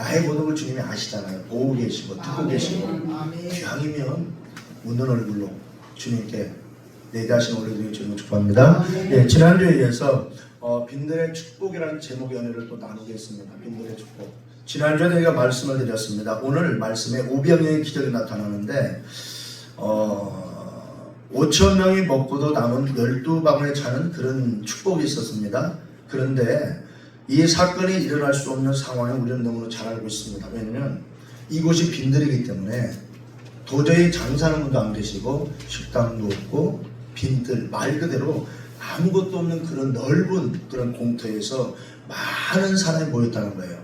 나의 고독을 주님이 아시잖아요. 보고 계시고 듣고 계시고 기왕이면 웃는 얼굴로 주님께 내다신 올려드리는 주님을 축복합니다. 예, 지난주에 이어서 빈들의 축복이라는 제목의 은혜를 또 나누겠습니다. 빈들의 축복. 지난주에 저희가 말씀을 드렸습니다. 오늘 말씀에 오병이어의 기적이 나타나는데 5,000명이 먹고도 남은 12바구니에 차는 그런 축복이 있었습니다. 그런데 이 사건이 일어날 수 없는 상황에 우리는 너무 잘 알고 있습니다. 왜냐하면 이곳이 빈들이기 때문에 도저히 장사하는 분도 안 계시고 식당도 없고 빈들, 말 그대로 아무것도 없는 그런 넓은 그런 공터에서 많은 사람이 모였다는 거예요.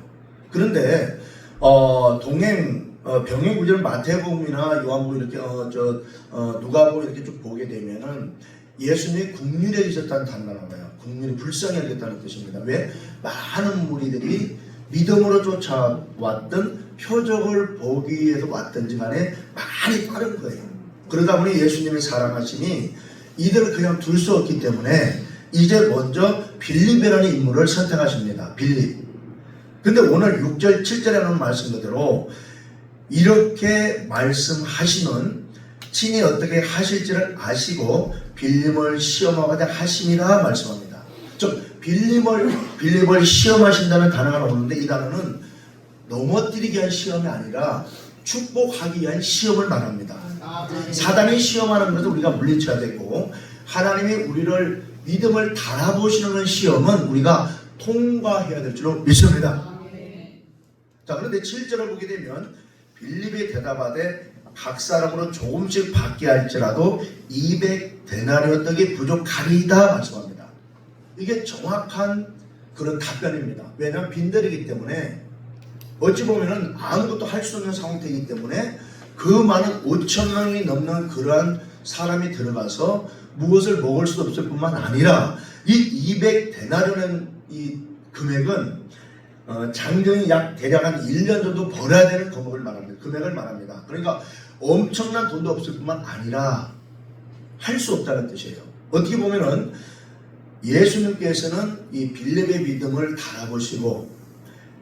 그런데 병행 구절은 마태복음이나 요한복음 이렇게 누가복음 이렇게 쭉 보게 되면은 예수님이 국률에 있었다는 단어가 나와요. 국률이 불쌍히 여겼다는 뜻입니다. 왜? 많은 무리들이 믿음으로 쫓아왔던 표적을 보기 위해서 왔든지 간에 많이 빠른 거예요. 그러다 보니 예수님의 사랑하심이 이들을 그냥 둘 수 없기 때문에 이제 먼저 빌립이라는 인물을 선택하십니다. 빌립. 근데 오늘 6절 7절에 나오는 말씀 그대로 이렇게 말씀하시는 친히 어떻게 하실지를 아시고 빌립을 시험하고자 하심이라 말씀합니다. 즉 빌립을 시험하신다는 단어가 나오는데 이 단어는 넘어뜨리기 위한 시험이 아니라 축복하기 위한 시험을 말합니다. 사단이 시험하는 것을 우리가 물리쳐야 되고 하나님이 우리를 믿음을 달아보시는 시험은 우리가 통과해야 될 줄로 믿습니다. 자, 그런데 7절을 보게 되면 빌립이 대답하되 각 사람으로 조금씩 받게 할지라도 200데나리온 떡이 부족하리이다 말씀합니다. 이게 정확한 그런 답변입니다. 왜냐하면 빈들이기 때문에 어찌 보면은 아무것도 할 수 없는 상태이기 때문에 그 많은 5,000명이 넘는 그러한 사람이 들어가서 무엇을 먹을 수 없을 뿐만 아니라 이 200데나리온의 이 금액은 장정이 약 대략 한 1년 정도 벌어야 되는 금액을 말합니다. 그러니까 엄청난 돈도 없을 뿐만 아니라 할 수 없다는 뜻이에요. 어떻게 보면은 예수님께서는 이 빌립의 믿음을 달아보시고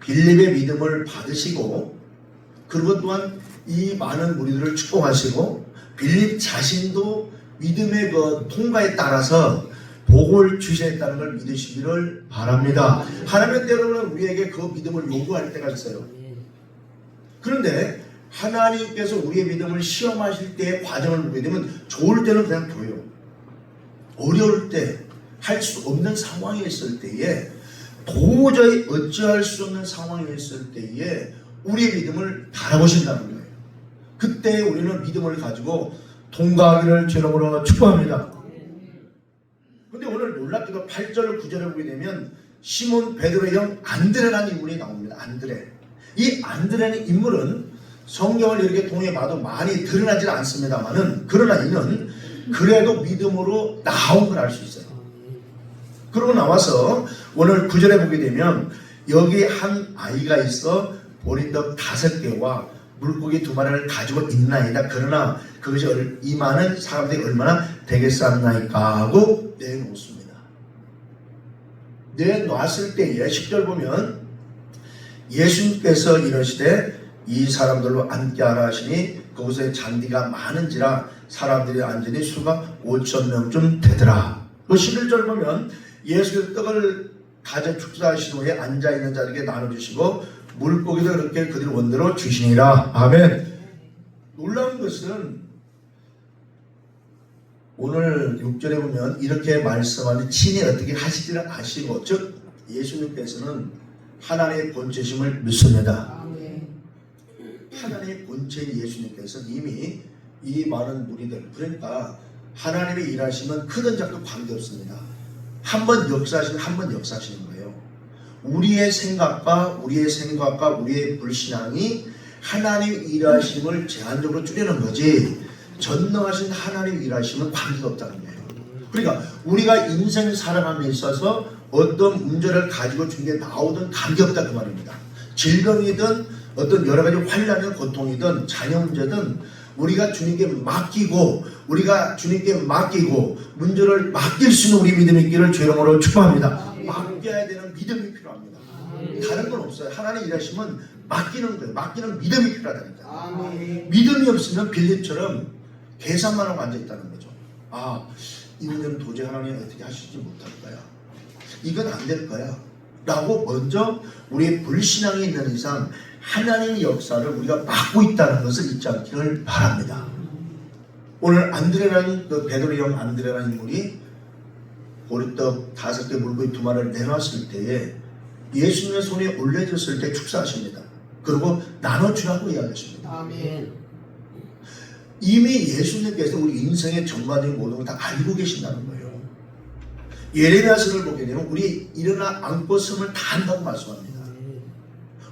빌립의 믿음을 받으시고 그리고 또한 이 많은 무리들을 축복하시고 빌립 자신도 믿음의 그 통과에 따라서 복을 주시겠다는 걸 믿으시기를 바랍니다. 하나님은 때로는 우리에게 그 믿음을 요구할 때가 있어요. 그런데 하나님께서 우리의 믿음을 시험하실 때의 과정을 보게 되면 좋을 때는 그냥 줘요. 어려울 때 할 수 없는 상황에 있을 때에 도저히 어찌할 수 없는 상황에 있을 때에 우리의 믿음을 달아보신다는 거예요. 그때 우리는 믿음을 가지고 통과하기를 주님으로 축복합니다. 근데 오늘 놀랍게도 8절 9절을 보게 되면 시몬 베드로의 형 안드레라는 인물이 나옵니다. 안드레. 이 안드레라는 인물은 성경을 이렇게 통해 봐도 많이 드러나지 않습니다만은 그러나 이는 그래도 믿음으로 나온 걸 알 수 있어요. 그러고 나와서 오늘 9절에 보게 되면 여기 한 아이가 있어 보리떡 5개와 물고기 2마리를 가지고 있나이다. 그러나 그것이 이 많은 사람들이 얼마나 되겠사옵나이까 하고 내놓습니다. 내놨을 때에 10절 보면 예수님께서 이러시되 이 사람들로 앉게 하라 하시니 그곳에 잔디가 많은지라 사람들이 앉으니 수가 5,000명쯤 되더라. 또 11절 보면 예수께서 떡을 가져 축사하신 후에 앉아있는 자들에게 나눠주시고 물고기도 그렇게 그들 원대로 주시니라. 아멘. 놀라운 것은 오늘 6절에 보면 이렇게 말씀하는 친히 어떻게 하시지를 아시고 즉 예수님께서는 하나님의 본체심을 믿습니다. 하나님의 본체인 예수님께서 이미 이 많은 무리들 그러니까 하나님의 일하시면 크든 작든 관계없습니다. 한 번 역사하시면 한 번 역사하시는 거예요. 우리의 생각과 우리의 불신앙이 하나님의 일하심을 제한적으로 줄이는 거지 전능하신 하나님의 일하심은 관계가 없다는 거예요. 그러니까 우리가 인생 살아감에 있어서 어떤 문제를 가지고 중에 나오든 관계없다 그 말입니다. 질병이든 어떤 여러 가지 환난이든 고통이든 자녀 문제든 우리가 주님께 맡기고 문제를 맡길 수 있는 우리 믿음이 있기를 주의 이름으로 축복합니다. 맡겨야 되는 믿음이 필요합니다. 다른 건 없어요. 하나님 일하시면 맡기는 거예요. 맡기는 믿음이 필요하다니까. 아멘. 믿음이 없으면 빌립처럼 계산만 하고 앉아있다는 거죠. 아, 이 문제는 도저히 하나님 어떻게 하시지 못할 거야. 이건 안 될 거야. 라고 먼저 우리의 불신앙이 있는 이상 하나님의 역사를 우리가 막고 있다는 것을 잊지 않기를 바랍니다. 오늘 안드레라는 그 베드로 형 안드레라는 인물이 보리떡 5개 물고기 2마리를 내놨을 때에 예수님의 손에 올려졌을 때 축사하십니다. 그리고 나눠주라고 이야기하십니다. 아멘. 이미 예수님께서 우리 인생의 전반적인 모든 걸 다 알고 계신다는 거예요. 예레미야서를 보게 되면 우리 일어나 안고 섬을 다 안다고 말씀합니다.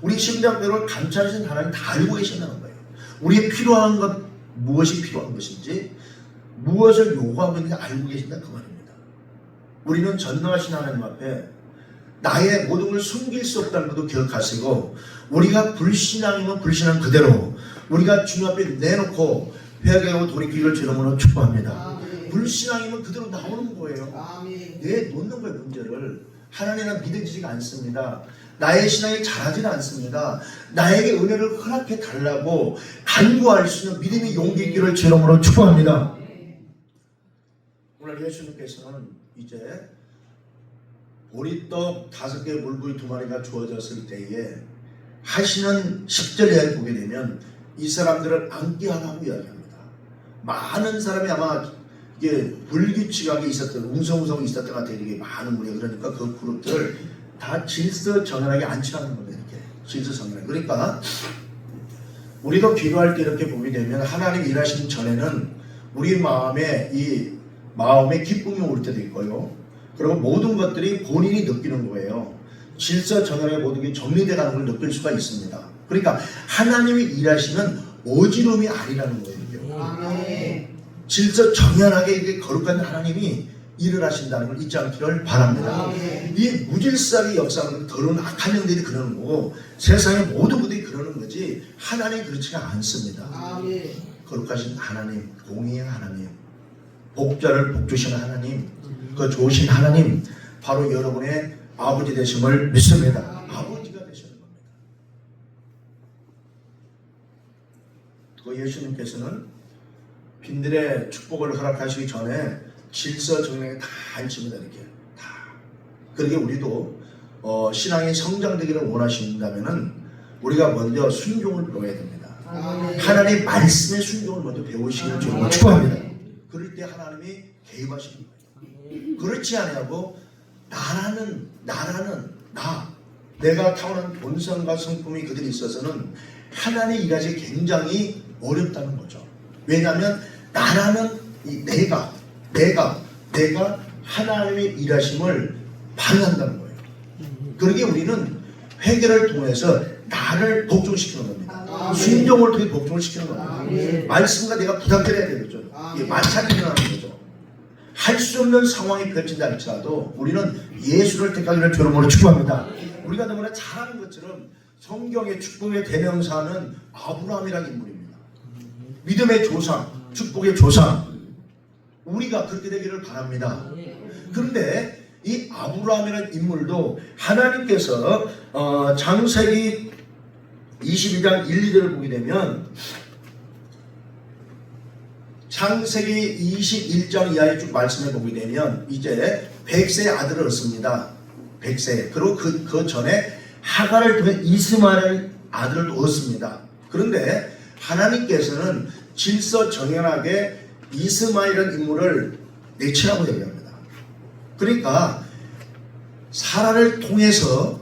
우리 심장뼈를 감찰하신 하나님 다 알고 계신다는 거예요. 우리의 필요한 것 무엇이 필요한 것인지 무엇을 요구하고 있는지 알고 계신다 그 말입니다. 우리는 전능하신 하나님 앞에 나의 모든 걸 숨길 수 없다는 것도 기억하시고 우리가 불신앙이면 불신앙 그대로 우리가 주님 앞에 내놓고 회개하고 돌이키기를 주님으로 축복합니다. 불신앙이면 그대로 나오는 거예요. 내놓는 거예요. 문제를 하나님은 믿어지지가 않습니다. 나의 신앙이 잘하지는 않습니다. 나에게 은혜를 허락해 달라고 간구할 수 있는 믿음의 용기 있기를 주님으로 축복합니다. 오늘 예수님께서는 이제 보리떡 5개 물고기 2마리가 주어졌을 때에 하시는 10절에 보게 되면 이 사람들을 앉게 하라고 이야기합니다. 많은 사람이 아마 이게 불규칙하게 있었던 웅성웅성 있었던 것 같아요. 이게 많은 분이 그러니까 그 그룹들을 다 질서정연하게 앉히라는 겁니다. 이렇게 질서정연하게. 그러니까 우리도 기도할 때 이렇게 보게 되면 하나님 일하시는 전에는 우리 마음에 이 마음에 기쁨이 올 때도 있고요. 그리고 모든 것들이 본인이 느끼는 거예요. 질서정연하게 모든 게 정리되어 가는 걸 느낄 수가 있습니다. 그러니까 하나님이 일하시는 어지러움이 아니라는 거예요. 아멘. 질서정연하게 이게 거룩한 하나님이 일을 하신다는 걸 잊지 않기를 바랍니다. 아멘. 이 무질서하게 역사하는 더러운 악한 영들이 그러는 거고 세상의 모든 것들이 그러는 거지 하나님이 그렇지가 않습니다. 아멘. 거룩하신 하나님, 공의의 하나님, 복자를 복주시는 하나님, 그 좋으신 하나님 바로 여러분의 아버지 되심을 믿습니다. 아버지가 되시는 겁니다. 그 예수님께서는 빈들의 축복을 허락하시기 전에 질서정연하게 다 앉힙니다. 이렇게 다. 그러게 우리도 신앙이 성장되기를 원하신다면은 우리가 먼저 순종을 배워야 됩니다. 아멘. 하나님 말씀의 순종을 먼저 배우시기를 주님으로 축복합니다. 그럴 때 하나님이 개입하시는 거예요. 그렇지 않냐고 나라는 내가 타고난 본성과 성품이 그들이 있어서는 하나님 일하기 굉장히 어렵다는 거죠. 왜냐하면 나라는 이 내가 하나님의 일하심을 방해한다는 거예요. 그러기에 우리는 회개를 통해서 나를 복종시키는 겁니다. 아멘. 순종을 통해 복종을 시키는 겁니다. 아멘. 말씀과 내가 부닥쳐야 되겠죠. 이게 마찰이 일어나는 거죠. 할 수 없는 상황이 펼친다 할지라도 우리는 예수를 택하기를 주님으로 축복합니다. 우리가 너무나 잘 아는 것처럼 성경의 축복의 대명사는 아브라함이라는 인물입니다. 믿음의 조상, 축복의 조상. 우리가 그렇게 되기를 바랍니다. 그런데 이 아브라함이라는 인물도 하나님께서 창세기 22장 1, 2절을 보게 되면 창세기 21장 이하에 쭉 말씀해 보게 되면 이제 100세의 아들을 얻습니다. 100세. 그리고 그 전에 하갈을 통해 이스마엘 아들을 얻습니다. 그런데 하나님께서는 질서정연하게 이스마엘이라는 인물을 내치라고 얘기합니다. 그러니까 사라를 통해서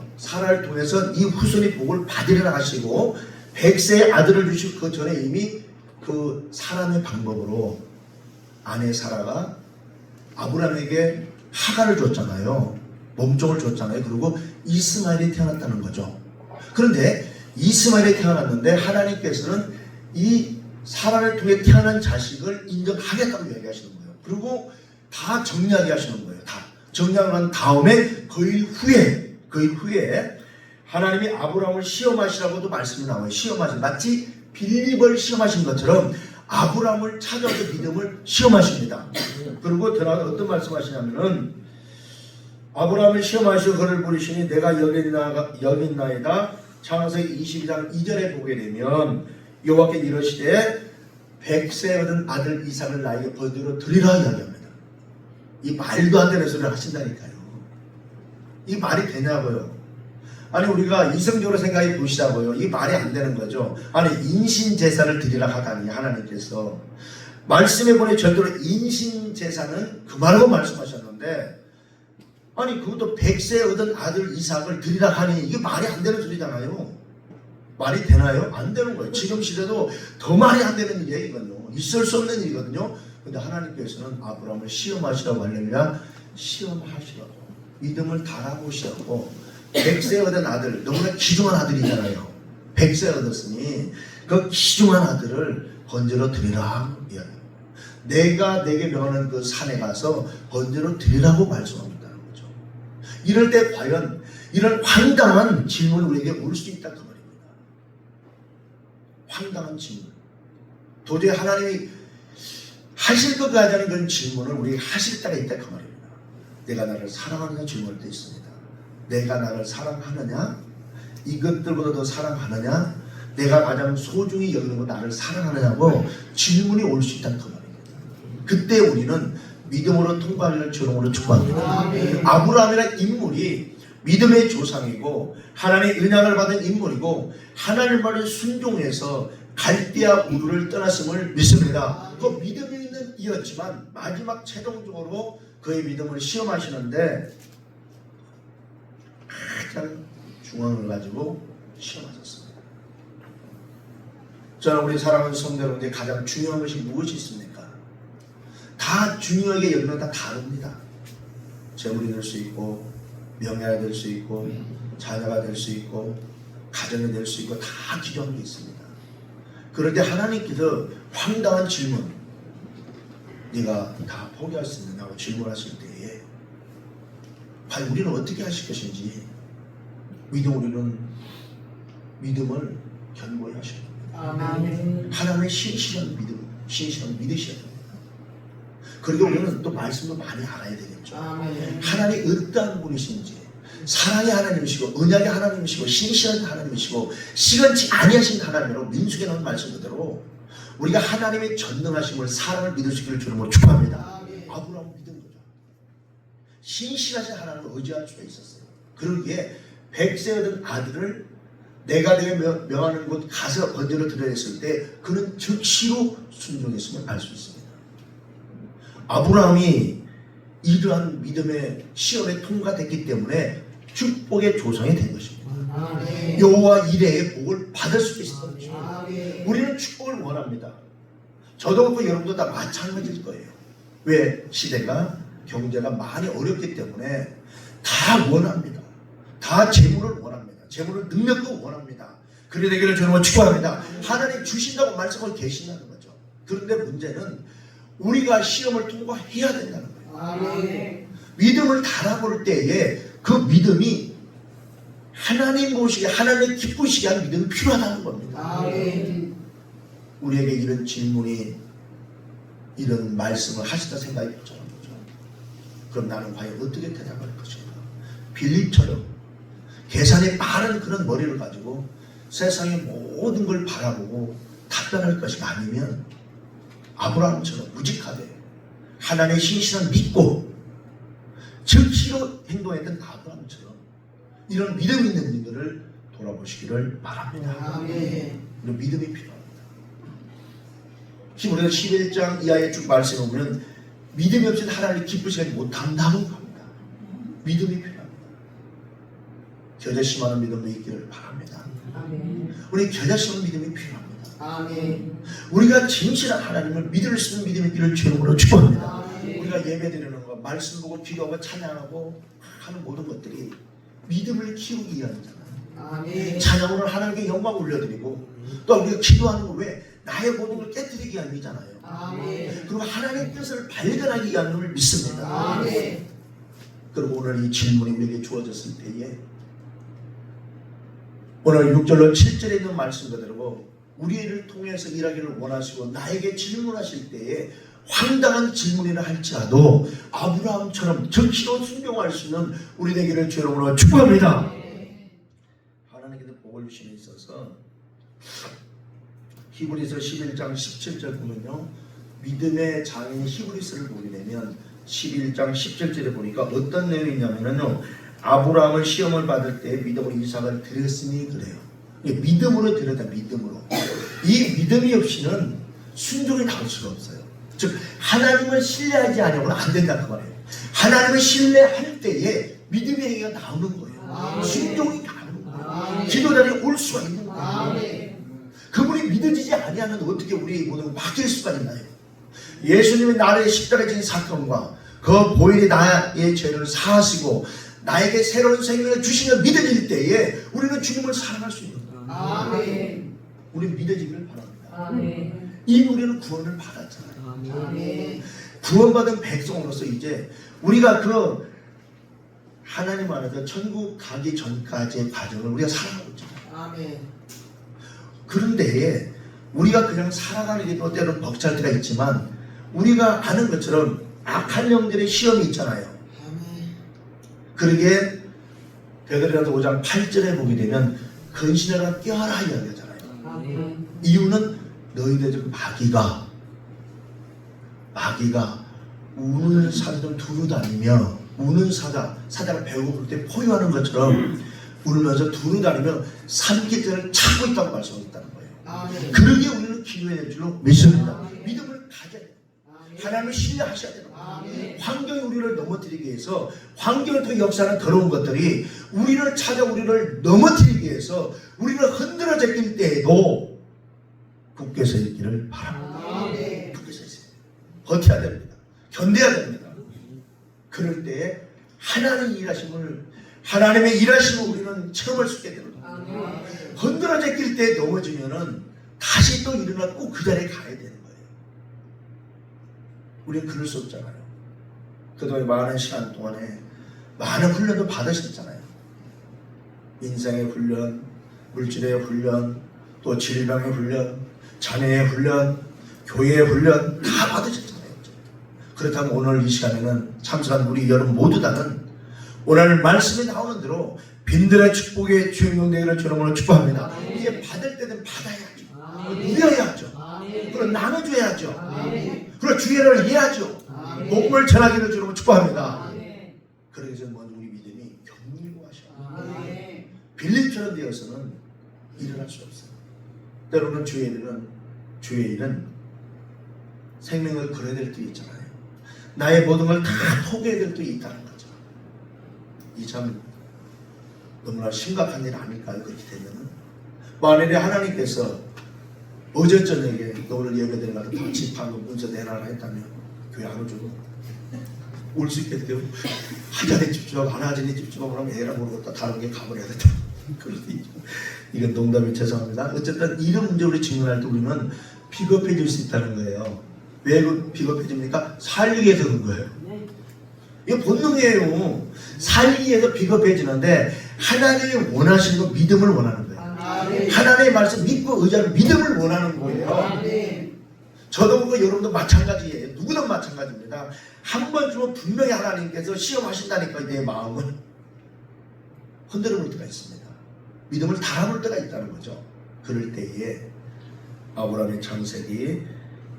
이 후손이 복을 받으리라 하시고 100세의 아들을 주시고 그 전에 이미 그 사람의 방법으로 아내 사라가 아브라함에게 하갈을 줬잖아요. 몸종을 줬잖아요. 그리고 이스마엘이 태어났다는 거죠. 그런데 이스마엘이 태어났는데 하나님께서는 이 사라를 통해 태어난 자식을 인정하겠다고 얘기하시는 거예요. 그리고 다 정리하게 하시는 거예요. 다 정리하고 난 다음에 그 일 후에 하나님이 아브라함을 시험하시라고도 말씀이 나와요. 시험하신 마치 빌립을 시험하신 것처럼 아브라함을 찾아서 믿음을 시험하십니다. 그리고 들어가서 어떤 말씀하시냐면은 아브라함을 시험하시어 그를 부르시니 내가 여기 있나이다. 창세기 22장 2절에 보게 되면 여호와께 이르시되 100세 얻은 아들 이삭을 나에게 번제로 드리라 이야기합니다. 이 말도 안 되는 소리를 하신다니까요. 이 말이 되냐고요. 아니 우리가 이성적으로 생각해 보시자고요. 이 말이 안 되는 거죠. 아니 인신제사를 드리라 하다니 하나님께서 말씀해 보니 절대로 인신제사는 그말로 말씀하셨는데 아니 그것도 100세 얻은 아들 이삭을 드리라 하니 이게 말이 안 되는 소리잖아요. 말이 되나요? 안 되는 거예요. 지금 시대도 더 말이 안 되는 일이거든요. 있을 수 없는 일이거든요. 근데 하나님께서는 아브라함을 시험하시라고 하려면 시험하시라고 믿음을 달아보시라고 100세 얻은 아들, 너무나 귀중한 아들이잖아요. 100세 얻었으니 그 귀중한 아들을 번제로 드리라. 내가 내게 명하는 그 산에 가서 번제로 드리라고 말씀합니다는 거죠. 이럴 때 과연 이런 황당한 질문이 우리에게 올 수 있다 그 말입니다. 황당한 질문. 도저히 하나님이 하실 것 같다는 그런 질문을 우리에게 하실 때가 있다 그 말입니다. 내가 나를 사랑하느냐 질문할 때 있습니다. 내가 나를 사랑하느냐? 이것들보다 더 사랑하느냐? 내가 가장 소중히 여기는 거 나를 사랑하느냐고 질문이 올 수 있다는 그 말입니다. 그때 우리는 믿음으로 통과하기를 주름으로 축복합니다. 아브라함이라는 인물이 믿음의 조상이고 하나님의 은약을 받은 인물이고 하나님 말에 순종해서 갈대아 우르를 떠났음을 믿습니다. 그 믿음이 있는 이었지만 마지막 최종적으로 그의 믿음을 시험하시는데 가장 중앙을 가지고 시험하셨습니다. 저는 우리 사랑하는 성도 여러분들 가장 중요한 것이 무엇이 있습니까? 다 중요하게 여기는 다 다릅니다. 재물이 될 수 있고 명예가 될 수 있고 자녀가 될 수 있고 가정이 될 수 있고 다 기도하는 게 있습니다. 그런데 하나님께서 황당한 질문, 네가 다 포기할 수 있느냐고 질문하실 때에 과연 우리는 어떻게 하실 것인지 우리는 믿음을 견고히 하셔야 됩니다. 하나님의 신실한 믿음, 신실한 믿으셔야 됩니다. 그리고 우리는 또 말씀도 많이 알아야 되겠죠. 하나님이 어떠한 분이신지, 사랑의 하나님이시고 언약의 하나님이시고 신실한 하나님이시고 시건치 아니하신 하나님으로 민수기에 나온 말씀 그대로 우리가 하나님의 전능하심을 사랑을 믿을 수 있기를 주님으로 축복합니다. 아브라함은 믿은 거죠. 신실하신 하나님을 의지할 수가 있었어요. 그러기에 100세 얻은 아들을 내가 내게 명하는 곳 가서 번제로 드려야 했을 때 그는 즉시로 순종했음을 알 수 있습니다. 아브라함이 이러한 믿음의 시험에 통과됐기 때문에 축복의 조상이 된 것입니다. 여호와 이레의 복을 받을 수 있었던 것입니다. 우리는 축복을 원합니다. 저도 그렇고 여러분도 다 마찬가지일 거예요. 왜? 시대가 경제가 많이 어렵기 때문에 다 원합니다. 다 재물을 원합니다. 재물을 능력도 원합니다. 그래 되기를 저는 축복합니다. 하나님 주신다고 말씀하고 계신다는 거죠. 그런데 문제는 우리가 시험을 통과해야 된다는 거예요. 믿음을 달아볼 때에 그 믿음이 하나님 보시기에 하나님 기쁘시게 하는 믿음이 필요하다는 겁니다. 우리에게 이런 질문이 이런 말씀을 하시다 생각이 들잖아요. 그럼 나는 과연 어떻게 대답할 것인가? 빌립처럼 계산이 빠른 그런 머리를 가지고 세상의 모든 걸 바라보고 답변할 것이 아니면 아브라함처럼 무직하되 하나님의 신실한 믿고 즉시로 행동했던 아브라함처럼 이런 믿음 있는 분들을 돌아보시기를 바랍니다. 이런 믿음이 필요합니다. 히브리서 11장 이하에 쭉 말씀해 보면 믿음이 없이는 하나님을 기쁘시게 못한다고 합니다. 믿음이 필요합니다. 겨자씨만한 믿음도 있기를 바랍니다. 우리 겨자씨만한 믿음이 필요합니다. 우리가 진실한 하나님을 믿을 수 있는 믿음이 있기를 주님으로 축복합니다. 우리가 예배드리는 것, 말씀 보고 기도하고 찬양하고 하는 모든 것들이 믿음을 키우기 위함이잖아요. 찬양으로 하나님께 영광 올려드리고 또 우리가 기도하는 거 왜? 나의 모든 걸 깨뜨리기 위함이잖아요. 그리고 하나님의 뜻을 발견하기 위함을 믿습니다. 그리고 오늘 이 질문이 우리에게 주어졌을 때에 오늘 6절로 7절에 있는 말씀 그대로 우리를 통해서 일하기를 원하시고 나에게 질문하실 때에 황당한 질문이라 할지라도 아브라함처럼 적시로 순종할 수 있는 우리 되기를 주 이름으로 축복합니다. 하나님께서 복을 주심에 있어서 히브리서 11장 17절 보면요, 믿음의 장인 히브리서를 보게 되면 11장 17절에 보니까 어떤 내용이 있냐면요, 아브라함은 시험을 받을 때 믿음으로 이삭을 드렸으니 그래요. 믿음으로 드렸다. 믿음으로. 이 믿음이 없이는 순종이 나올 수가 없어요. 즉 하나님을 신뢰하지 않으면 안 된다는 말이에요. 하나님을 신뢰할 때에 믿음의 행위가 나오는 거예요. 순종이 나오는 거예요. 기도자리에 올 수가 있는 거예요. 그분이 믿어지지 아니하면 어떻게 우리 모든 걸 맡길 수가 있나요? 예수님이 나를 십자가에 진 사건과 그 보혈이 나의 죄를 사하시고 나에게 새로운 생명을 주시며 믿어질 때에 우리는 주님을 사랑할 수 있는 거예요. 우리는 믿어지기를 바랍니다. 이미 우리는 구원을 받았잖아요. 구원받은 백성으로서 이제 우리가 그 하나님 안에서 천국 가기 전까지의 과정을 우리가 살아가고 있잖아요. 그런데 우리가 그냥 살아가는 게 때로는 벅찰 때가 있지만 우리가 아는 것처럼 악한 영들의 시험이 있잖아요. 그러게 베드로전서 5장 8절에 보게 되면 근신하라 껴라 이야기하잖아요. 이유는 너희들 중 마귀가 우는 사자를 두루 다니며 우는 사자가 배고플 때 포효하는 것처럼 울면서 두루 다니며 삼키자를 찾고 있다고 말씀하고 있다는 거예요. 그러기에 우리는 기도해야 될 줄로 믿습니다. 믿음을 가져야 돼요. 하나님을 신뢰하셔야 돼요. 환경이 우리를 넘어뜨리기 위해서, 환경을 통해 역사하는 더러운 것들이 우리를 찾아 우리를 넘어뜨리기 위해서 우리를 흔들어 제낄 때에도 굳게 서 있기를 바랍니다. 굳게 서 있어요. 버텨야 됩니다. 견뎌야 됩니다. 그럴 때에 하나님의 일하심을 우리는 체험할 수 있게 됩니다. 흔들어 제낄 때 넘어지면은 다시 또 일어나 꼭 그 자리에 가야 되는 거예요. 우리는 그럴 수 없잖아요. 그동안 많은 시간 동안에 많은 훈련도 받으셨잖아요. 인생의 훈련, 물질의 훈련, 또 질병의 훈련, 자녀의 훈련, 교회의 훈련 다 받으셨잖아요. 그렇다면 오늘 이 시간에는 참석한 우리 여러분 모두 다는 오늘 말씀에 나오는 대로 빈들의 축복의 주인공 되기를 주님으로 축복합니다. 이제 받을 때는 받아야죠. 누려야죠. 그리고 나눠줘야죠. 그리고 주의를 이해하죠. 복음을 전하기를 주님으로 축복합니다. 그러기 위해서 먼저 우리 믿음이 견고하셔야 돼요. 빌립처럼 되어서는 일어날 수 없어요. 때로는 주의 일은 생명을 걸어야 될 때도 있잖아요. 나의 모든 걸 다 포기해야 될 때도 있다는 거죠. 이 참 너무나 심각한 일 아닐까요? 그렇게 되면은 만일에 하나님께서 어제 저녁에 오늘 예배드린 가서 같이 방금 문서 내놔라 했다면 교회 안 오주고 올 수 있게 되고 하자니 집중하고 안 하자니 집중하고 그러면 애라 모르겠다 다른 게 가버려야 된다. 이건 농담이 죄송합니다. 어쨌든 이런 문제 우리 직면할 때 우리는 비겁해질 수 있다는 거예요. 왜 비겁해집니까? 살기 위해서 그런 거예요. 이거 본능이에요. 살기 위해서 비겁해지는데 하나님이 원하시는 건 믿음을 원하는 거예요. 하나님의 말씀 믿고 의지하는 믿음을 원하는 거예요. 저도 그렇고 여러분도 마찬가지예요. 누구든 마찬가지입니다. 한 번 주면 분명히 하나님께서 시험하신다니까 내 마음을 흔들어 볼 때가 있습니다. 믿음을 달아볼 때가 있다는 거죠. 그럴 때에 아브라함의 창세기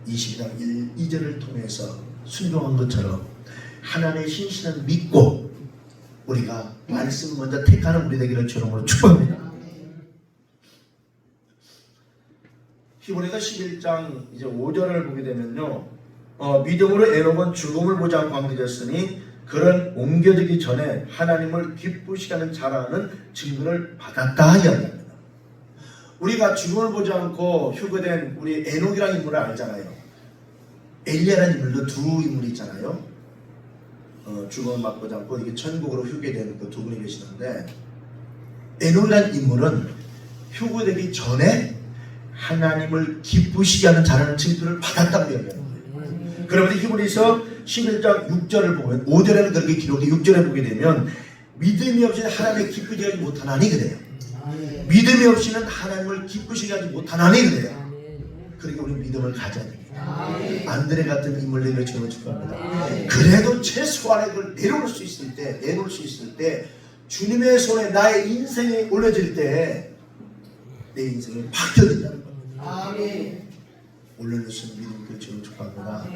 22장 2절을 통해서 순종한 것처럼 하나님의 신실을 믿고 우리가 말씀을 먼저 택하는 우리 되기를 주님으로 축복합니다. 히브리서 11장 이제 5절을 보게 되면요, 믿음으로 에녹은 죽음을 보지 않고 왕되었으니 그런 옮겨지기 전에 하나님을 기쁘시게 하는 자라는 증거를 받았다 이야기합니다. 우리가 죽음을 보지 않고 휴거된 우리 에녹이라는 인물을 알잖아요. 엘리야라는 인물도 두 인물이 있잖아요. 죽음을 맛보지 않고 이게 천국으로 휴게되는 그 두 분이 계시는데, 에녹이라는 인물은 휴거되기 전에 하나님을 기쁘시게 하는 자라는 칭표를 받았다고 이야기하는 거예요. 그러면 히브리서 11장 6절을 보면 5절에는 그렇게 기록돼 6절에 보게 되면 믿음이 없이는 하나님을 기쁘시게 하지 못하나니 그래요. 믿음이 없이는 하나님을 기쁘시게 하지 못하나니 그래요. 그러니까 우리 믿음을 가져야 됩니다. 안드레 같은 인물 내려 주는 축복합니다. 그래도 최소한의 그걸 내놓을 수 있을 때 주님의 손에 나의 인생이 올려질 때 내 인생이 바뀌어진다는 겁니다. 올려놓을 수 있는 믿음이 그 주는 축복합니다.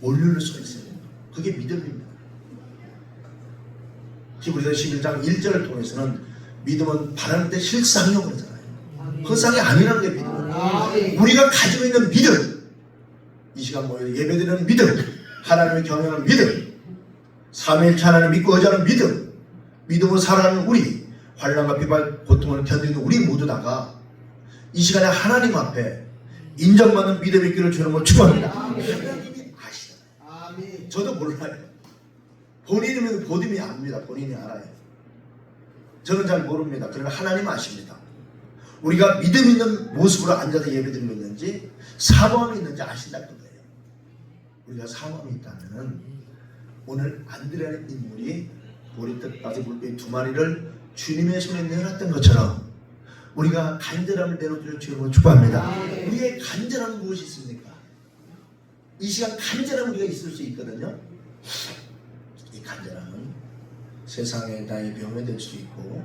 올려놓을 수가 있어요. 그게 믿음입니다. 히브리서 11장 1절을 통해서는 믿음은 바라는 때 실상이요 그러잖아요. 허상이 아니라는 게 믿음은. 우리가 가지고 있는 믿음, 이 시간 모여 예배드리는 믿음, 하나님을 경외하는 믿음, 삼위일체 하나님을 믿고 의지하는 믿음, 믿음으로 살아가는 우리, 환난과 비발 고통을 견디는 우리 모두 다가 이 시간에 하나님 앞에 인정받는 믿음의 길을 주는 걸 축원합니다. 하나님이 아시잖아요. 저도 몰라요. 본인이 압니다. 본인이 알아요. 저는 잘 모릅니다. 그러나 하나님 아십니다. 우리가 믿음 있는 모습으로 앉아서 예배드리고 있는지 사모함이 있는지 아신다는 거예요. 우리가 사모함이 있다면 오늘 안드레라는 인물이 보리떡까지 물고기 2마리를 주님의 손에 내놨던 것처럼 우리가 간절함을 내놓기를 주님으로 축복합니다. 우리의 간절함은 무엇이 있습니까? 이 시간 간절함 우리가 있을 수 있거든요. 이 간절함은 세상에 나의 병에 될 수 있고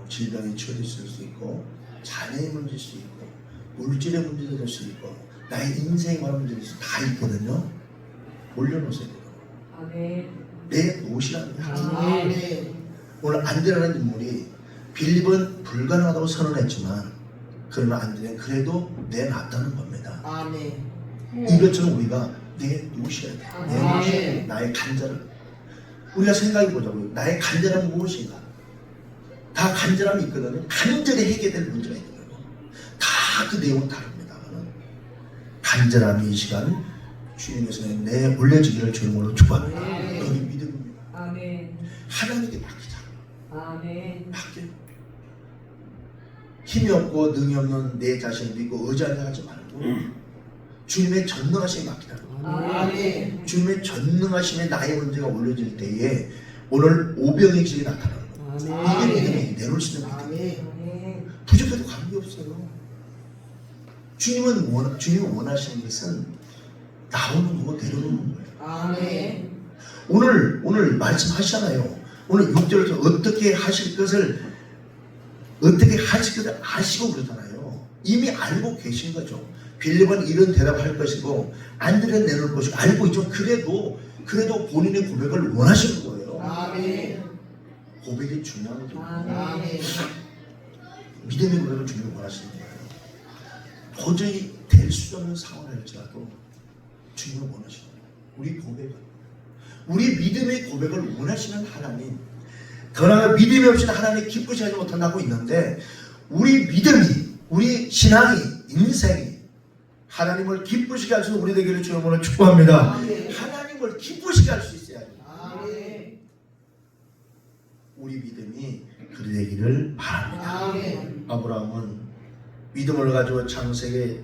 질병이 치료될 수 있고 자녀의 문제일 수 있고 물질의 문제도 될 수 있고 나의 인생에 관한 문제도 다 있거든요. 올려놓으세요. 내 노시라는 거예요. 오늘 안드레라는 인물이 빌립은 불가능하다고 선언했지만 그러나 안드레는 그래도 내놨다는 겁니다. 이것처럼 우리가 내 노셔야 돼요. 내 노시, 나의 간절함. 우리가 생각해 보자고요. 나의 간절함은 무엇인가? 다 간절함이 있거든요. 간절히 해결될 문제가 있는 거예요. 다 그 내용은 다릅니다만 간절함이 이 시간 주님의 손에 내 올려지기를 주님으로 축복합니다. 그게 믿음입니다. 하나님께 맡기자. 맡겨. 힘이 없고 능이 없는 내 자신을 믿고 의지하려 하지 말고 주님의 전능하심에 맡기라. 주님의 전능하심에 나의 문제가 올려질 때에 오늘 오병의 기적이 나타나는 거예요. 이게 믿음이 내놓을 수 있는 믿음. 부족해도 관계없어요. 주님이 원하시는 것은 나오는 거고 내려놓는 거예요. 오늘 말씀하시잖아요. 오늘 6절에서 어떻게 하실 것을 아시고 그러잖아요. 이미 알고 계신 거죠. 빌립은 이런 대답할 것이고 안드레는 내놓을 것이고 알고 있죠. 그래도 본인의 고백을 원하시는 거예요. 고백이 중요한 거죠. 믿음의 고백을 주님이 원하시는 거예요. 도저히 될 수 없는 상황을 할지라도 주님을 원하시는 거예요. 우리 믿음의 고백을 원하시는 하나님. 그러나 믿음이 없이는 하나님 기쁘시하지 못한다고 있는데 우리 믿음이, 우리 신앙이, 인생이 하나님을 기쁘시게 할 수 있는 우리 되기를 주님으로 축복합니다. 하나님을 기쁘시게 할 수 있어야 합니다. 우리 믿음이 그리 되기를 바랍니다. 아브라함은 믿음을 가지고 창세기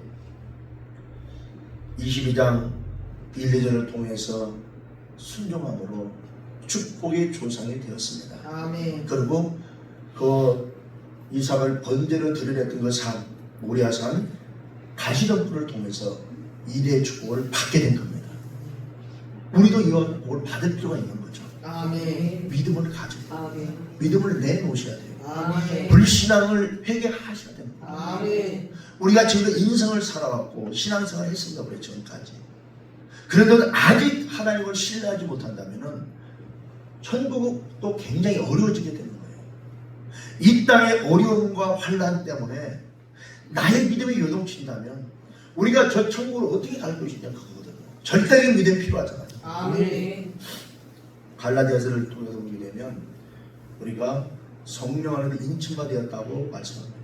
22장 1, 2절을 통해서 순종함으로 축복의 조상이 되었습니다. 그리고 그 이삭을 번제로 드려냈던 그 산, 모리아산 가시덤불을 통해서 이대의 축복을 받게 된 겁니다. 우리도 이와 복을 받을 필요가 있는 거죠. 믿음을 가지고 믿음을 내놓으셔야 돼요. 불신앙을 회개하셔야 됩니다. 우리가 지금 인생을 살아왔고 신앙생활을 했습니다. 우리 지금까지. 그런데 아직 하나님을 신뢰하지 못한다면 천국도 굉장히 어려워지게 되는 거예요. 이 땅의 어려움과 환난 때문에 나의 믿음이 요동친다면 우리가 저 천국을 어떻게 갈 것이냐 그거거든요. 절대적인 믿음이 필요하잖아요. 갈라디아서를 통해서 보게 되면 우리가 성령 안에도 인침과 되었다고 말씀합니다.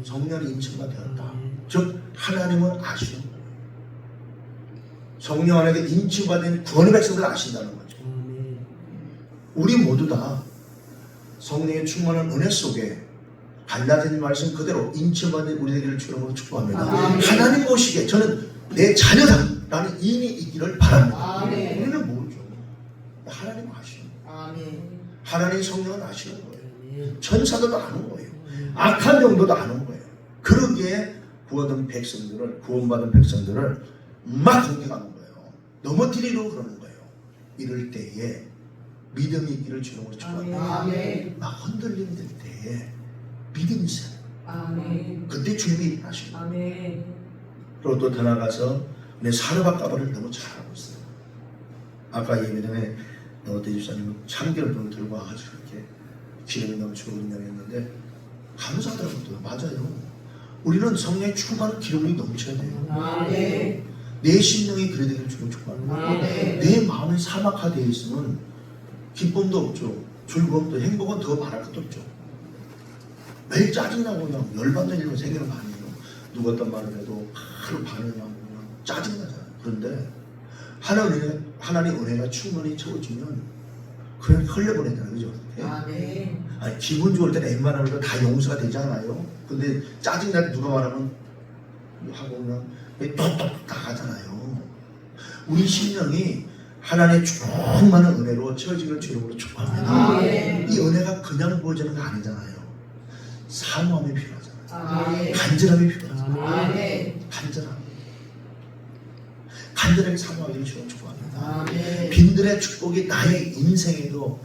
성령 안에 인침과 되었다. 즉 하나님은 아시는 거예요. 성령 안에도 인침과 된 구원의 백성들을 아신다는 거죠. 우리 모두 다 성령의 충만한 은혜 속에 갈라디아 말씀 그대로 인침받는 우리에게를 주름으로 축복합니다. 하나님 보시기에 저는 내 자녀다라는 인이 있기를 바랍니다. 우리는 모르죠. 하나님 아시는 거예요. 하나님 성령은 아시는 거예요. 천사들도 아는 거예요. 악한 영도도 아는 거예요. 그러기에 구원받은 백성들을 막 공격하는 거예요. 넘어뜨리려고 그러는 거예요. 이럴 때에 믿음이 있기를 주님으로 축복합니다. 아멘. 막 흔들림 될 때에 믿음이 있어요. 아멘. 그때 주님이 일하시고. 아멘. 그리고 또 더 나아가서 내 사르밧 가발을 너무 잘하고 있어요. 아까 예배 전에 대주사님은 참기름을 들고 와가지고 이렇게 기름이 넘치고 운영했는데 감사하더라고요. 맞아요. 우리는 성령의 충만한 기름이 넘쳐야 돼요. 아멘. 내 심령이 그래 되길 주님 축복합니다. 아멘. 내 마음이 사막화되어 있으면 기쁨도 없죠. 즐거움도 행복은 더 말할 것도 없죠. 매일 짜증나고 그냥 열받는 일만 생기는 거 아니에요. 누가 어떤 말을 해도 하루 반을 하고 그냥 짜증나잖아요. 그런데 하나님 은혜가 충분히 채워지면 그냥 흘려보내잖아요. 그죠? 아멘. 아니, 기분 좋을 때는 웬만하면 다 용서가 되지 않아요? 근데 짜증날 때 누가 말하면 하고 그냥 뚝뚝 나가잖아요. 우리 심령이 하나님의 충만한 은혜로 채워지는 주님으로 축복합니다. 아멘. 이 은혜가 그냥 부어지는 거 아니잖아요. 사모함이 필요하잖아요. 아멘. 간절함이 필요하잖아요. 아멘. 간절하게 사모하기를 주님 축복합니다. 아멘. 빈들의 축복이 나의 인생에도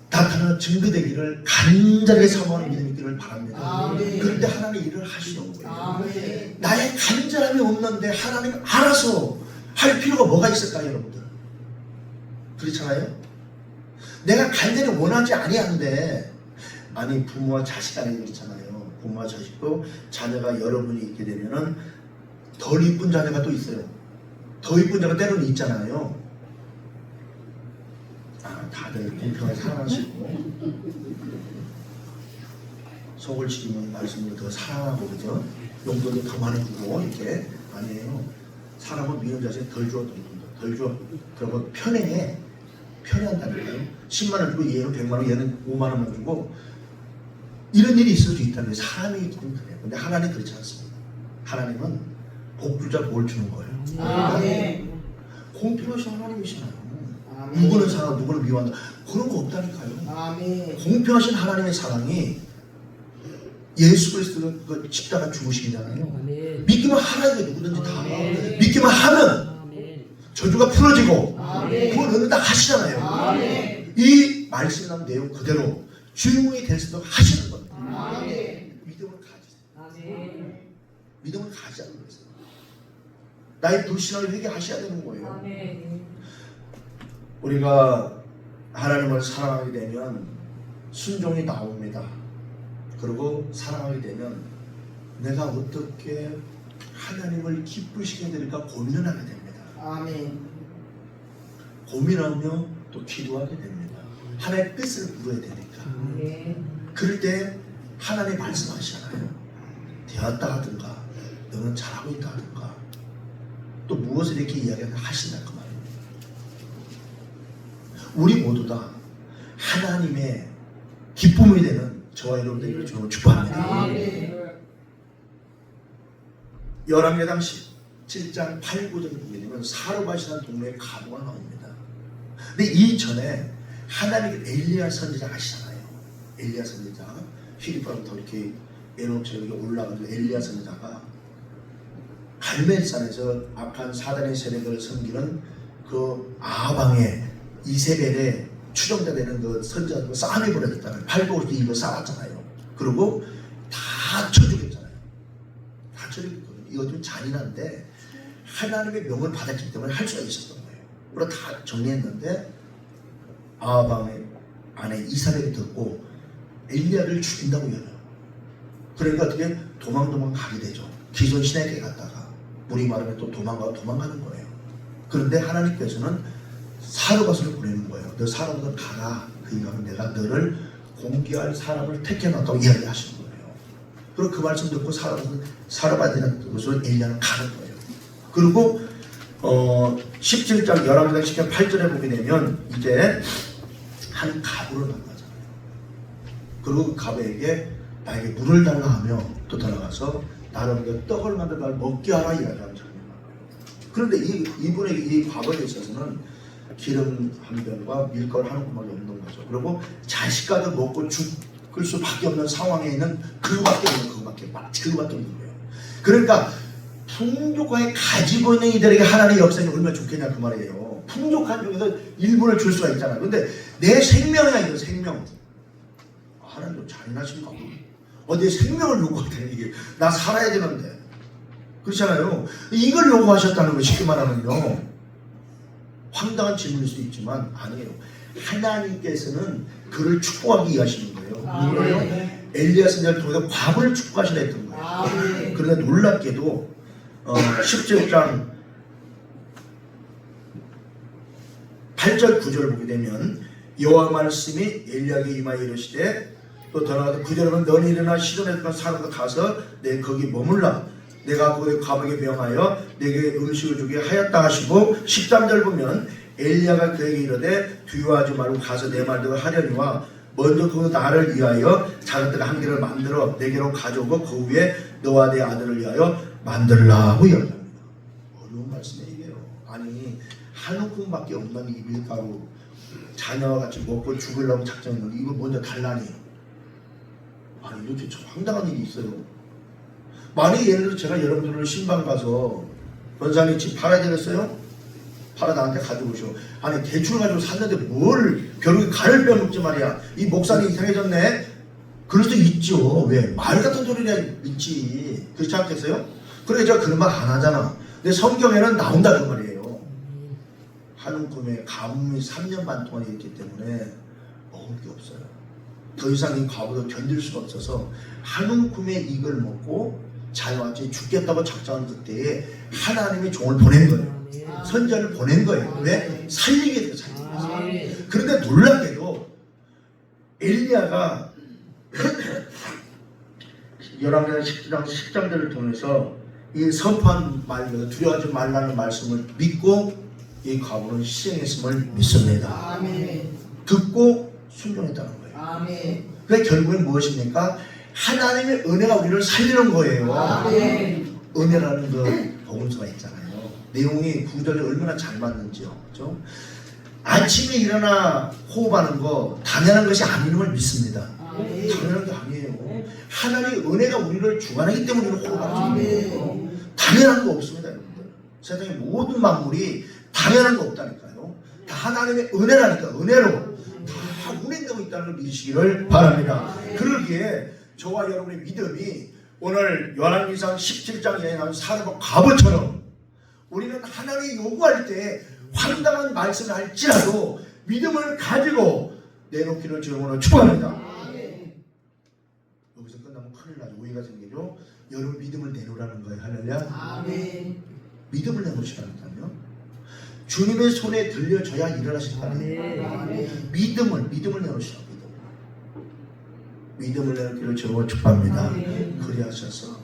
나타나는 증거되기를 간절하게 사모하는 믿음이 있기를 바랍니다. 아멘. 그럴 때 하나님 일을 하시는 거예요. 아멘. 나의 간절함이 없는데 하나님 알아서 할 필요가 뭐가 있을까요, 여러분들? 그렇잖아요? 내가 간절히 원하지 아니하는데, 아니 부모와 자식 간에 그렇잖아요. 부모와 자식도 자녀가 여러분이 있게 되면은 덜 이쁜 자녀가 또 있어요. 더 이쁜 자가 때로는 있잖아요. 다들 공평하게 사랑하시고 속을 지키면 말씀을 더 사랑하고 그죠? 용돈도 더 많이 주고 이렇게 아니에요. 사람은 미운 자식 덜 줘, 덜 줘. 그러고 편애한다니까요. 10만 원 주고 얘는 100만 원, 얘는 5만 원만 주고 이런 일이 있을 수 있다는 거예요. 사람이 좀 그래요. 근데 하나님 그렇지 않습니다. 하나님은 복주자 뭘 주는 거예요. 아멘. 공평하신 하나님이시나요? 아멘. 누구는 사랑하고 누구는 미워한다. 그런 거 없다니까요. 아멘. 공평하신 하나님의 사랑이 예수 그리스도가 그 십자가 죽으심이잖아요. 믿기만 하라는 게 누구든지 다. 아멘. 믿기만 하면 저주가 풀어지고 아멘. 그걸 너는 다 하시잖아요. 아멘. 이 말씀에 나온 내용 그대로 주인공이 될 수도 하시는 겁니다. 아멘. 믿음을 가지세요. 아멘. 믿음을 가지자는 거예요. 나의 불신앙을 회개하셔야 되는 거예요. 아멘. 우리가 하나님을 사랑하게 되면 순종이 나옵니다. 그리고 사랑하게 되면 내가 어떻게 하나님을 기쁘시게 될까 고민을 하게 됩니다. 아멘. 고민하며 또 기도하게 됩니다. 하나님의 뜻을 물어야 되니까. 아멘. 그럴 때 하나님 말씀하시잖아요. 되었다 하든가 너는 잘하고 있다 하든가 또 무엇을 이렇게 이야기하신다 그 말입니다. 우리 모두 다 하나님의 기쁨이 되는 저와 여러분들을 주님으로 축복합니다. 아멘. 열왕기상 17장 8, 9절을 보게 되면 사르밧이라는 동네에 가보가 나옵니다. 근데 이전에 하나님 엘리야 선지자 아시잖아요. 엘리야 선지자 휘리파부터 이렇게 에녹처럼 올라가서 엘리야 선지자가 갈멜산에서 악한 사단의 세력을 섬기는 그 아방의 이세벨의 추종자 되는 그 선지자들과 싸움이 벌어졌잖아요. 850대 이거 싸웠잖아요. 그리고 다 쳐죽였잖아요. 다 쳐죽였거든요. 이거 좀 잔인한데 하나님의 명을 받았기 때문에 할 수가 있었던 거예요. 그리고 다 정리했는데 아방의 아내 이사벨이 듣고 엘리야를 죽인다고 여겨요. 그러니까 어떻게 도망 가게 되죠. 기존 신에게 갔다가 물이 마르면 또 도망가는 거예요. 그런데 하나님께서는 사르밧을 보내는 거예요. 너 사르밧을 가라. 그러니까 내가 너를 공개할 사람을 택해놨다고 이야기하시는 거예요. 그리고 그 말씀 듣고 사르밧이라는 것으로 엘리야는 가는 거예요. 그리고 17장 11장 8절에 보게 되면 이제 한 가부를 만나잖아요. 그리고 그 가부에게 나에게 물을 달라 하며 또 들어가서 나를 떡을 만들어 날 먹게 하라 이야기하는 장면이 나와요. 그런데 이분에게 이 과거에 있어서는 기름 한 병과 밀가루 한 움큼밖에 없는 거죠. 그리고 자식과도 먹고 죽을 수밖에 없는 상황에 있는 그거밖에 없는 거예요. 그러니까 풍족하게 가지고 있는 이들에게 하나님의 역사가 얼마나 좋겠냐 그 말이에요. 풍족한 중에서 일부를 줄 수가 있잖아요. 근데 내 생명이야 이거 생명. 하나님도 잔인하신가? 내 생명을 요구하다니 이게 나 살아야 되는데 그렇잖아요. 이걸 요구하셨다는 거 쉽게 말하면요. 황당한 질문일 수 있지만 아니에요. 하나님께서는 그를 축복하기 위하시는 거예요. 누구를요? 엘리야 선지자를 통해서 과부를 축복하시라 했던 거예요. 그런데 놀랍게도 17장 8절 9절을 보게 되면 여호와 말씀이 엘리야에게 임하여 이르시되 또 더 나아가서 9절은 너는 일어나 시돈에 사람도 가서 내 거기 머물라 내가 거기 과부에게 명하여 내게 음식을 주게 하였다 하시고 13절 보면 엘리야가 그에게 이르되 두려워하지 말고 가서 내 말대로 하려니와 먼저 그 나를 위하여 작은 한 개를 만들어 내게로 가져오고 그 위에 너와 내 아들을 위하여 만들라고 이야기합니다. 어려운 말씀이에요. 아니 한 움큼밖에 없는 이 밀가루 자녀와 같이 먹고 죽으려고 작정했는데 이거 먼저 달라니. 아니 이렇게 참 황당한 일이 있어요. 만약에 예를 들어 제가 여러분들을 신방 가서 권사님 집 팔아야 되겠어요? 팔아 나한테 가져오셔. 아니 대출 가지고 샀는데 뭘 결국에 간을 빼먹지 말이야. 이 목사님 이상해졌네. 그럴 수도 있죠. 왜? 말 같은 소리냐 있지. 그렇지 않겠어요? 그래 제가 그런 말 안 하잖아. 근데 성경에는 나온다 그 말이에요. 한 움큼에 가뭄이 3년 반 동안 있기 때문에 먹을 게 없어요. 더 이상 이 과부도 견딜 수가 없어서 한 움큼에 이걸 먹고 자녀같이 죽겠다고 작정한 그때에 하나님이 종을 보낸 거예요. 선자를 보낸 거예요. 왜? 살리게 돼요. 살리게 돼요. 그런데 놀랍게도 엘리야가 열왕기상 10장 10장들을 통해서 이 선포한 말로 두려워하지 말라는 말씀을 믿고 이 과부는 희생했음을 믿습니다. 듣고 순종했다는 거예요. 그게 결국엔 무엇입니까? 하나님의 은혜가 우리를 살리는 거예요. 은혜라는 그 복음서가 있잖아요. 내용이 구절이 얼마나 잘 맞는지요. 그렇죠? 아침에 일어나 호흡하는 거 당연한 것이 아닌 걸 믿습니다. 당연한 게 아니에요. 하나님의 은혜가 우리를 주관하기 때문에 우리는 호흡하는 거예요. 당연한 거 없습니다. 여러분들. 세상의 모든 만물이 당연한 거 없다니까요. 다 하나님의 은혜라니까. 은혜로 다 운행되고 있다는 걸 믿으시기를 바랍니다. 그러기에 저와 여러분의 믿음이 오늘 열왕기상 17장에 나온 사람과 과부처럼 우리는 하나님이 요구할 때 황당한 말씀을 할지라도 믿음을 가지고 내놓기를 주님으로 축원합니다. 여기서 끝나면 큰일 나죠. 오해가 생기죠. 여러분 믿음을 내놓으라는 거예요. 할렐루야. 믿음을 내놓으시라니까요. 주님의 손에 들려져야 일어나신다는 믿음을 내놓으시라. 믿음을 내놓기를 주님으로 축복합니다. 그리하셔서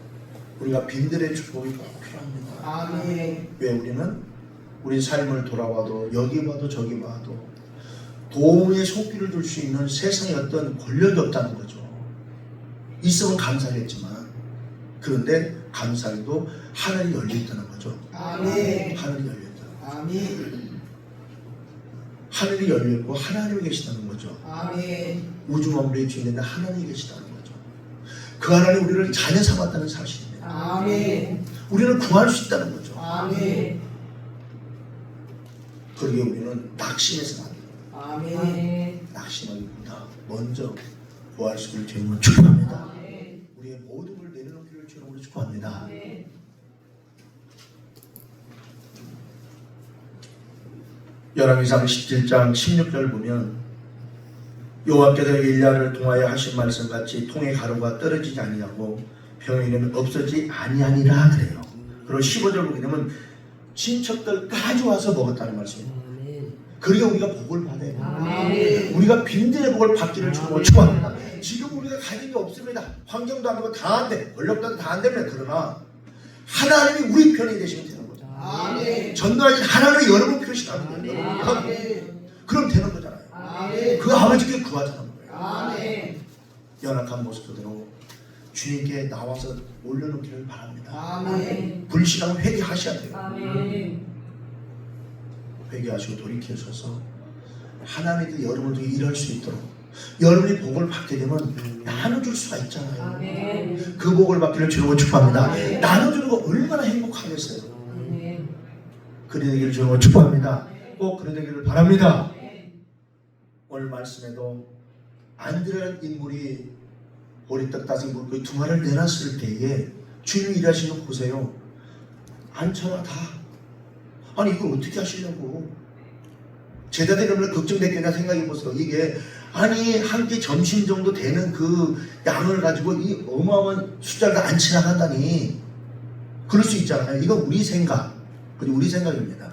우리가 빈들의 축복이 꼭 필요합니다. 왜 우리는 우리 삶을 돌아봐도 여기 봐도 저기 봐도 도움의 손길을 줄 수 있는 세상에 어떤 권력이 없다는 거죠. 있으면 감사하겠지만 그런데 감사해도 하늘이 열려있다는 거죠. 하늘이 열려있다는 하늘이 열려있고 하나님이 계시다는 거죠. 우주 만물의 주인인데 하나님이 계시다는 거죠. 그 하나님 우리를 자녀 삼았다는 사실입니다. 우리는 구할 수 있다는 거죠. 그러기에 우리는 낙심해서는 안 돼요. 낙심하기보다 먼저 구할 수 있는 주님을 축복합니다. 우리의 모든 걸 내려놓기를 주님으로 축복합니다. 열왕기상 17장 16절 보면 여호와께서 엘리야를 통하여 하신 말씀같이 통의 가루가 떨어지지 아니하고 병의 이름은 없어지지 아니하니라 그래요. 그리고 15절 보게 되면 친척들까지 와서 먹었다는 말씀입니다. 그러니까 우리가 복을 받아요. 우리가 빈들의 복을 받기를 축원합니다. 지금 우리가 가진 게 없습니다. 환경도 안 되고 다 안 돼. 권력도 다 안 됩니다. 그러나 하나님이 우리 편이 되시면 되는 거죠. 전도하신 하나님이 여러분 표시하는 거예요. 그럼 되는 거잖아요. 그 아버지께 구하자는 거예요. 연약한 모습 그대로 주님께 나와서 올려놓기를 바랍니다. 불신하면 회개하셔야 돼요. 회개하시고 돌이켜서서 하나님께서 여러분을 통해 일할 수 있도록 여러분이 복을 받게 되면 나눠줄 수가 있잖아요. 아멘. 그 복을 받기를 주님으로 축복합니다. 아멘. 나눠주는 거 얼마나 행복하겠어요. 아멘. 그래 되기를 주님으로 축복합니다. 꼭 그래 되기를 바랍니다. 오늘 말씀에도 안드레라는 인물이 보리떡 5개 그 두 마리를 내놨을 때에 주님이 일하시는 거 보세요. 안쳐라 다. 아니 이걸 어떻게 하시려고. 제자 되려면 걱정됐겠나 생각해보세요. 이게 아니 한 끼 점심 정도 되는 그 양을 가지고 이 어마어마한 숫자를 안 지나간다니. 그럴 수 있잖아요. 이건 우리 생각. 그리고 우리 생각입니다.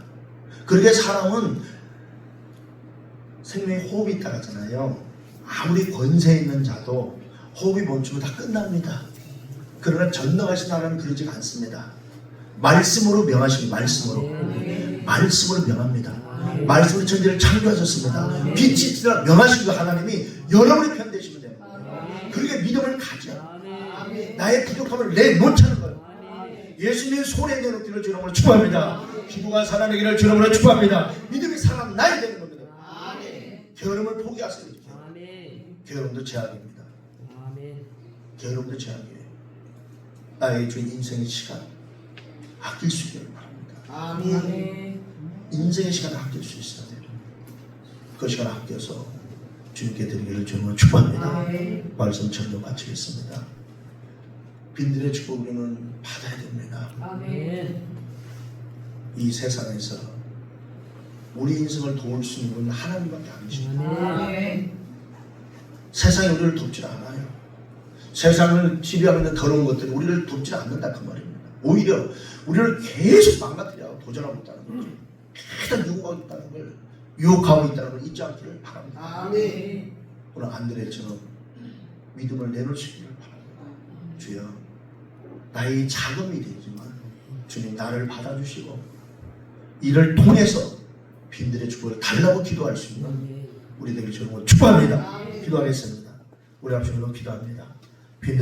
그렇게 사람은 생명에 호흡이 있다 하잖아요. 아무리 권세 있는 자도 호흡이 멈추면 다 끝납니다. 그러나 전능하신 하나님은 그러지 않습니다. 말씀으로 명하십니다. 말씀으로 명합니다. 말씀으로 천지를 창조하셨습니다. 빛이 있으라 명하시고 하나님이 여러분의 편 되시면 됩니다. 그렇게 믿음을 가져. 나의 부족함을 내놓자는 거예요. 예수님의 손에 내놓기를 주님으로 축복합니다. 기부가 살아내기를 주님으로 축복합니다. 믿음이 살아나야 되는 겁니다. 게으름을 포기하세요. 게으름도 제약입니다. 게으름도 제약이에요. 나의 주 인생의 시간 아낄 수 있기를 바랍니다. 인생의 시간을 아낄 수 있어야 돼요. 그 시간 아껴서 주님께 드리기를 주님으로 축복합니다. 말씀 전도 마치겠습니다. 빈들의 축복 우리는 받아야 됩니다. 이 세상에서 우리 인생을 도울 수 있는 분은 하나님밖에 안 계십니다. 세상이 우리를 돕지 않아요. 세상을 지배하고 있는 더러운 것들이 우리를 돕지 않는다 그 말입니다. 오히려 우리를 계속 망가뜨려 도전하고 있다는 거죠. 계속 유혹하고 있다는 걸, 유혹하고 있다는 걸 잊지 않기를 바랍니다. 오늘 안드레처럼 믿음을 내놓을 수 있기를 바랍니다. 주여, 나의 자금이 되지만 주님 나를 받아주시고 이를 통해서 빈들의 축복을 달라고 기도할 수 있는 우리 되길 주님으로 축복합니다. 기도하겠습니다. 우리 앞으로 기도합니다. 빈들의